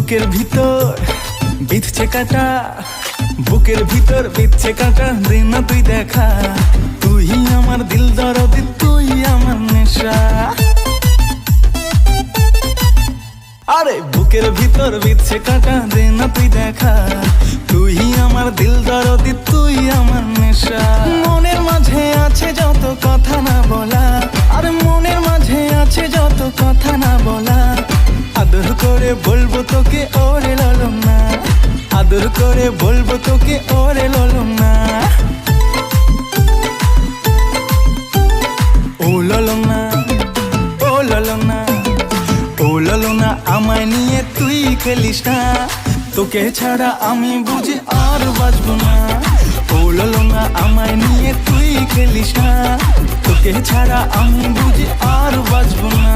বুকের ভিতর বিঁধছে কাটা, বুকের ভিতর বিঁধছে কাটা, দে না তুই দেখা। তুই আমার দিল দরদি, তুই আমার নেশা। আরে বুকের ভিতর বিঁধছে কাটা, দে না তুই দেখা। তুই আমার দিল দরদি, তুই আমার নেশা। মনের মাঝে আছে যত কথা না বলা, আরে মনের মাঝে আছে যত কথা না বলা। আদর করে বলবো তোকে ওরে ললনা, আদর করে বলবো তোকে ওরে ললনা। ও ললনা, ও ললনা, ও ললনা, আমায় নিয়ে তুই খেলিস না। তোকে ছাড়া আমি বুঝি আর বাঁচবো না। ও ললনা, আমায় নিয়ে তুই খেলিস না। তোকে ছাড়া আমি বুঝি আর বাঁচবো না।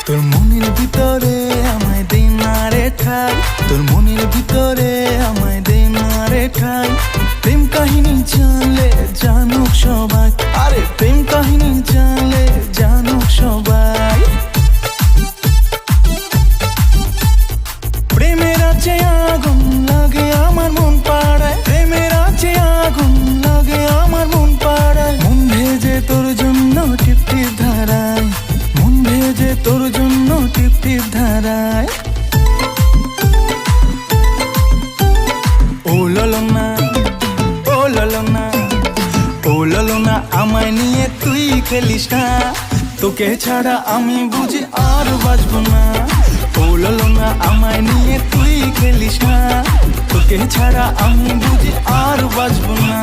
তোর মনের ভিতরে আমায় দে না রে ঠাই, তোর মনের ভিতরে আমায় দে না রে ঠাই। প্রেম কাহিনী জানলে জানুক সবাই, আরে প্রেম কাহিনী জানলে জানুক সবাই। প্রেমের আছে আগুন লাগে আমার মন পাড়ায়, প্রেমের আছে আগুন লাগে আমার মন পাড়ায়। মন ভেজে তোর জন্য টিপ টিপ ধারায়, মন ভেজে তোর জন্য টিপ টিপ ধারায়। ও ললনা, ও ললনা, ও ললনা, আমায় নিয়ে তুই খেলিস না। তোকে ছাড়া আমি বুঝি আর বাঁচবো না। ও ললনা, আমায় নিয়ে তুই খেলিস না। তোকে ছাড়া আমি বুঝি আর বাঁচবো না।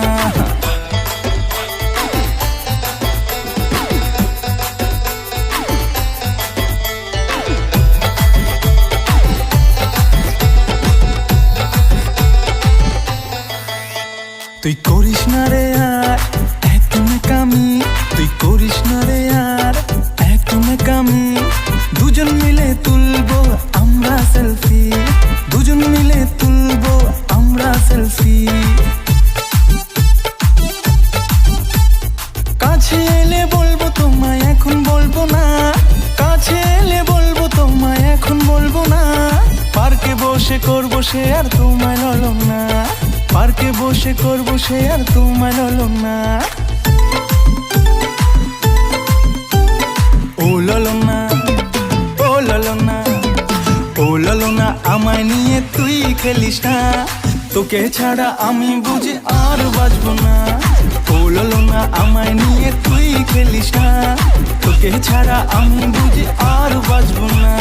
তুই করিস না রে আর এত কামি, তুই করিস না রে আর এত কামি। দুজন মিলে তুলবো আমরা সেলফি, দুজন মিলে তুলবো আমরা সেলফি। কাছে এলে বলবো তোমায় এখন বলবো না, কাছে এলে বলবো তোমায় এখন বলবো না। পার্কে বসে করবো সে আর তোমায় ললনা, পার্কে বসে করবো সে আর তোমায় ললনা। ও ললনা, ও ললনা, ও ললনা, আমায় নিয়ে তুই খেলিস না। তোকে ছাড়া আমি বুঝি আর বাঁচবো না। ও ললনা, আমায় নিয়ে তুই খেলিস না। তোকে ছাড়া আমি বুঝি আর বাঁচবো না।